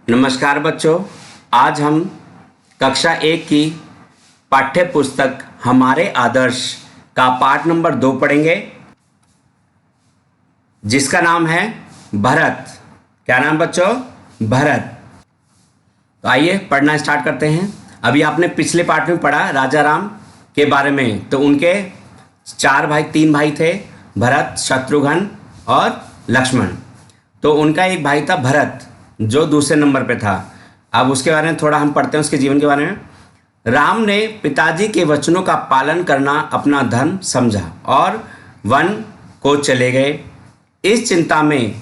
नमस्कार बच्चों। आज हम कक्षा 1 की पाठ्य पुस्तक हमारे आदर्श का पाठ नंबर 2 पढ़ेंगे, जिसका नाम है भरत। क्या नाम बच्चों? भरत। तो आइए पढ़ना स्टार्ट करते हैं। अभी आपने पिछले पाठ में पढ़ा राजा राम के बारे में। तो उनके 3 भाई थे, भरत, शत्रुघ्न और लक्ष्मण। तो उनका एक भाई था भरत, जो दूसरे नंबर पे था। अब उसके बारे में थोड़ा हम पढ़ते हैं, उसके जीवन के बारे में। राम ने पिताजी के वचनों का पालन करना अपना धर्म समझा और वन को चले गए। इस चिंता में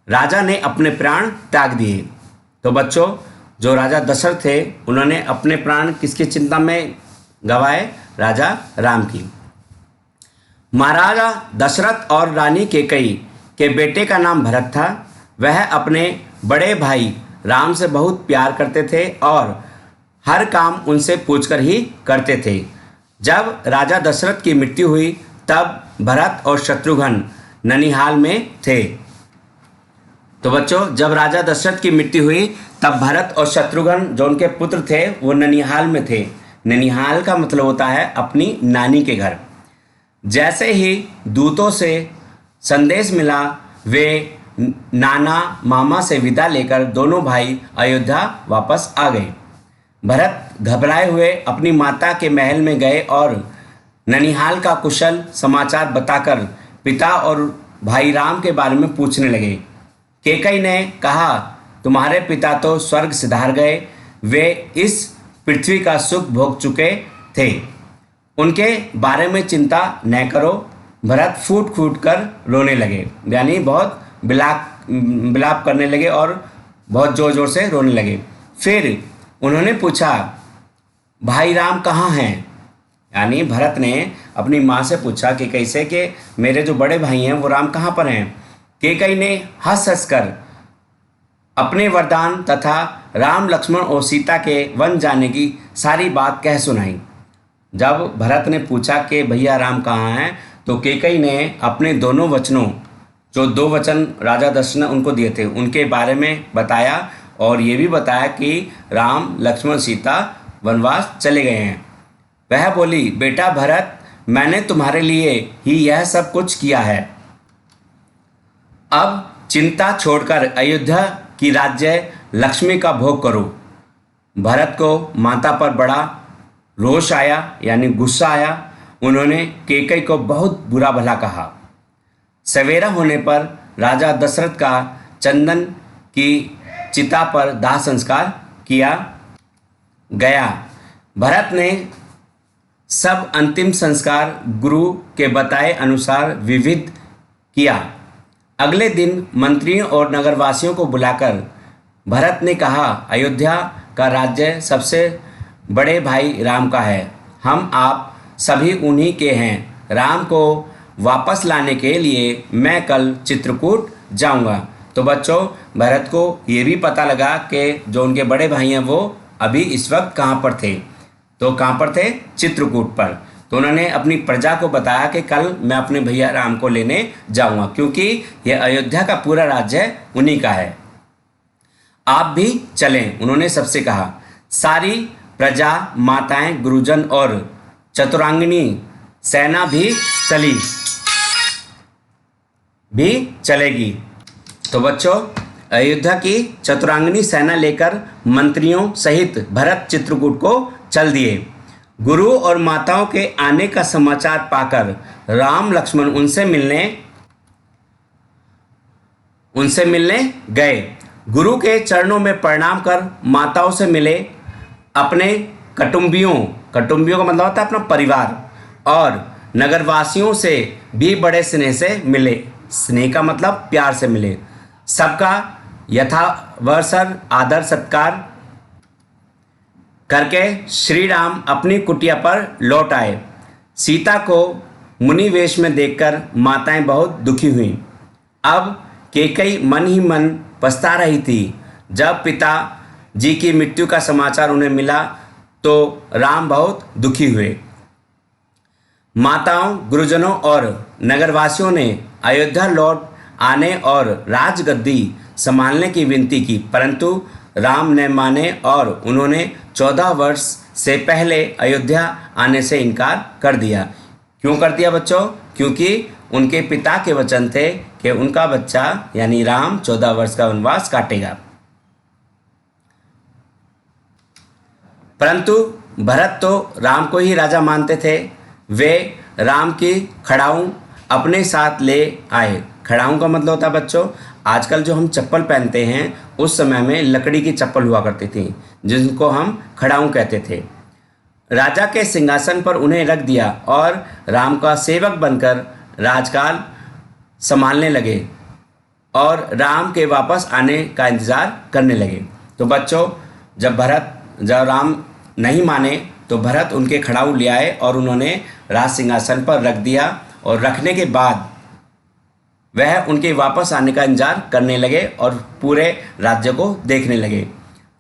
राजा ने अपने प्राण त्याग दिए। तो बच्चों, जो राजा दशरथ थे, उन्होंने अपने प्राण किसकी चिंता में गंवाए? राजा राम की। महाराजा दशरथ और रानी कैकेयी के बेटे का नाम भरत था। वह अपने बड़े भाई राम से बहुत प्यार करते थे और हर काम उनसे पूछकर ही करते थे। जब राजा दशरथ की मृत्यु हुई, तब भरत और शत्रुघ्न ननिहाल में थे। तो बच्चों, जब राजा दशरथ की मृत्यु हुई, तब भरत और शत्रुघ्न जो उनके पुत्र थे, वो ननिहाल में थे। ननिहाल का मतलब होता है अपनी नानी के घर। जैसे ही दूतों से संदेश मिला, वे नाना मामा से विदा लेकर दोनों भाई अयोध्या वापस आ गए। भरत घबराए हुए अपनी माता के महल में गए और ननिहाल का कुशल समाचार बताकर पिता और भाई राम के बारे में पूछने लगे। कैकेयी ने कहा, तुम्हारे पिता तो स्वर्ग सिधार गए, वे इस पृथ्वी का सुख भोग चुके थे, उनके बारे में चिंता न करो। भरत फूट फूट कर रोने लगे, यानी बहुत विलाप करने लगे और बहुत ज़ोर ज़ोर से रोने लगे। फिर उन्होंने पूछा, भाई राम कहाँ हैं? यानी भरत ने अपनी माँ से पूछा कि कैसे कि मेरे जो बड़े भाई हैं वो राम कहाँ पर हैं। कैकेयी ने हंस हंस कर अपने वरदान तथा राम, लक्ष्मण और सीता के वन जाने की सारी बात कह सुनाई। जब भरत ने पूछा कि भैया राम कहाँ हैं, तो कैकेयी ने अपने दोनों वचनों, जो 2 वचन राजा दशरथ ने उनको दिए थे, उनके बारे में बताया और ये भी बताया कि राम, लक्ष्मण, सीता वनवास चले गए हैं। वह बोली, बेटा भरत, मैंने तुम्हारे लिए ही यह सब कुछ किया है। अब चिंता छोड़कर अयोध्या की राज्य लक्ष्मी का भोग करो। भरत को माता पर बड़ा रोष आया, यानी गुस्सा आया। उन्होंने कैकेयी को बहुत बुरा भला कहा। सवेरा होने पर राजा दशरथ का चंदन की चिता पर दाह संस्कार किया गया। भरत ने सब अंतिम संस्कार गुरु के बताए अनुसार विधिवत किया। अगले दिन मंत्रियों और नगरवासियों को बुलाकर भरत ने कहा, अयोध्या का राज्य सबसे बड़े भाई राम का है। हम आप सभी उन्हीं के हैं। राम को वापस लाने के लिए मैं कल चित्रकूट जाऊंगा। तो बच्चों, भरत को ये भी पता लगा कि जो उनके बड़े भाई हैं वो अभी इस वक्त कहाँ पर थे। तो कहाँ पर थे? चित्रकूट पर। तो उन्होंने अपनी प्रजा को बताया कि कल मैं अपने भैया राम को लेने जाऊंगा, क्योंकि यह अयोध्या का पूरा राज्य उन्हीं का है। आप भी चलें, उन्होंने सबसे कहा। सारी प्रजा, माताएं, गुरुजन और चतुरांगिनी सेना भी चलेगी। तो बच्चों, अयोध्या की चतुरांगिनी सेना लेकर मंत्रियों सहित भरत चित्रकूट को चल दिए। गुरु और माताओं के आने का समाचार पाकर राम, लक्ष्मण उनसे मिलने गए। गुरु के चरणों में प्रणाम कर माताओं से मिले। अपने कुटुंबियों का मतलब होता है अपना परिवार, और नगरवासियों से भी बड़े स्नेह से मिले। स्नेह का मतलब प्यार से मिले। सबका यथावसर आदर सत्कार करके श्री राम अपनी कुटिया पर लौट आए। सीता को मुनि वेश में देखकर माताएं बहुत दुखी हुईं। अब कैकेयी मन ही मन पछता रही थी। जब पिता जी की मृत्यु का समाचार उन्हें मिला, तो राम बहुत दुखी हुए। माताओं, गुरुजनों और नगरवासियों ने अयोध्या लौट आने और राजगद्दी संभालने की विनती की, परंतु राम ने माने और उन्होंने 14 वर्ष से पहले अयोध्या आने से इनकार कर दिया। क्यों कर दिया बच्चों? क्योंकि उनके पिता के वचन थे कि उनका बच्चा यानी राम 14 वर्ष का वनवास काटेगा। परंतु भरत तो राम को ही राजा मानते थे। वे राम की खड़ाऊं अपने साथ ले आए। खड़ाऊं का मतलब होता है बच्चों, आजकल जो हम चप्पल पहनते हैं उस समय में लकड़ी की चप्पल हुआ करती थी जिनको हम खड़ाऊं कहते थे। राजा के सिंहासन पर उन्हें रख दिया और राम का सेवक बनकर राजकाल संभालने लगे और राम के वापस आने का इंतज़ार करने लगे। तो बच्चों, जब राम नहीं माने तो भरत उनके खड़ाऊ ले आए और उन्होंने राज सिंहासन पर रख दिया और रखने के बाद वह उनके वापस आने का इंतजार करने लगे और पूरे राज्य को देखने लगे।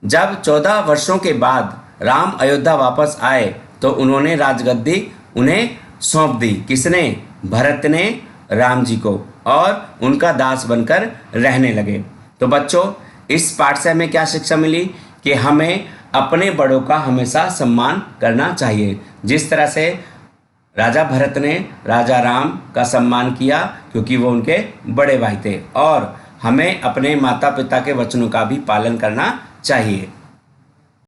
जब 14 वर्षों के बाद राम अयोध्या वापस आए तो उन्होंने राजगद्दी उन्हें सौंप दी। किसने? भरत ने राम जी को, और उनका दास बनकर रहने लगे। तो बच्चों, इस पाठ से हमें क्या शिक्षा मिली कि हमें अपने बड़ों का हमेशा सम्मान करना चाहिए। जिस तरह से राजा भरत ने राजा राम का सम्मान किया क्योंकि वो उनके बड़े भाई थे, और हमें अपने माता पिता के वचनों का भी पालन करना चाहिए।